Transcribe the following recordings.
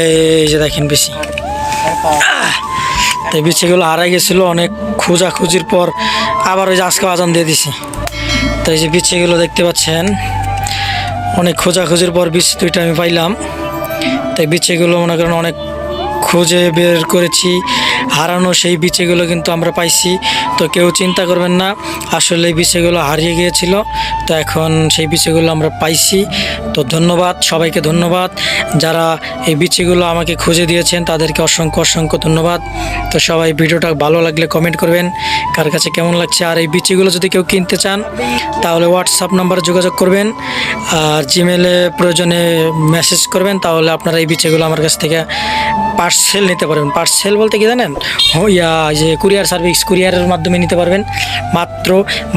এই যে দেখেন বিচি, তো বিচিগুলো হারাই গেছিলো অনেক খোঁজাখুঁজির পর, আবার ওই যে আজকে আজান দিয়ে দিছি। তো এই যে বিচিগুলো দেখতে পাচ্ছেন, অনেক খোঁজাখুঁজির পর বিচি দুইটা আমি পাইলাম। তাই বিচিগুলো মনে করেন অনেক খুঁজে বের করেছি, হারানো সেই বিচিগুলো কিন্তু আমরা পাইছি। তো কেউ চিন্তা করবেন না, আসলে এই বিচিগুলো হারিয়ে গিয়েছিল, তো এখন সেই বিচিগুলো আমরা পাইছি। তো ধন্যবাদ সবাইকে, ধন্যবাদ যারা এই বিচিগুলো আমাকে খুঁজে দিয়েছেন, তাদেরকে অসংখ্য অসংখ্য ধন্যবাদ। তো সবাই ভিডিওটা ভালো লাগলে কমেন্ট করবেন কার কাছে কেমন লাগছে। আর এই বিচিগুলো যদি কেউ কিনতে চান তাহলে হোয়াটসঅ্যাপ নাম্বারে যোগাযোগ করবেন, আর জিমেলে প্রয়োজনে মেসেজ করবেন, তাহলে আপনারা এই বিচিগুলো আমার কাছ থেকে পার্সেল নিতে পারবেন। পার্সেল বলতে কি জানেন, যে কুরিয়ার সার্ভিস, কুরিয়ারের মাধ্যমে নিতে পারবেন। মাত্র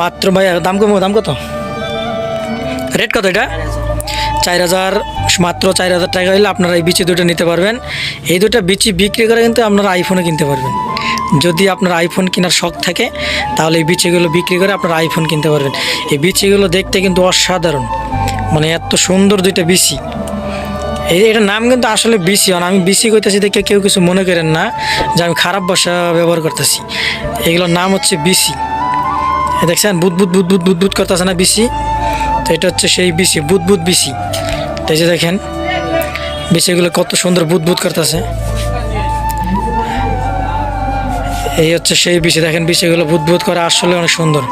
মাত্র ভাই দাম কত রেট কত এটা? 4000, মাত্র 4000 টাকা হলে আপনারা এই বিচি দুটো নিতে পারবেন। এই দুটো বিচি বিক্রি করে কিন্তু আপনারা আইফোনও কিনতে পারবেন। যদি আপনার আইফোন কেনার শখ থাকে তাহলে এই বিচিগুলো বিক্রি করে আপনারা আইফোন কিনতে পারবেন। এই বিচিগুলো দেখতে কিন্তু অসাধারণ, মানে এত সুন্দর দুইটা বিচি। এটার নাম কিন্তু আসলে বিসি, আমি বিসি কইতেছি দেখে কেউ কিছু মনে করেন না যে আমি খারাপ ভাষা ব্যবহার করতেছি। এগুলোর নাম হচ্ছে বিসি। দেখছেন বুদবুদ বুদবুদ বুদবুদ করতেছে না বিসি, তো এটা হচ্ছে সেই বিসি, বুদবুদ বিসি। তো এই যে দেখেন বিসিগুলো কত সুন্দর বুদবুদ করতেছে, এই হচ্ছে সেই বিসি। দেখেন বিসিগুলো বুদবুদ করে আসলে অনেক সুন্দর।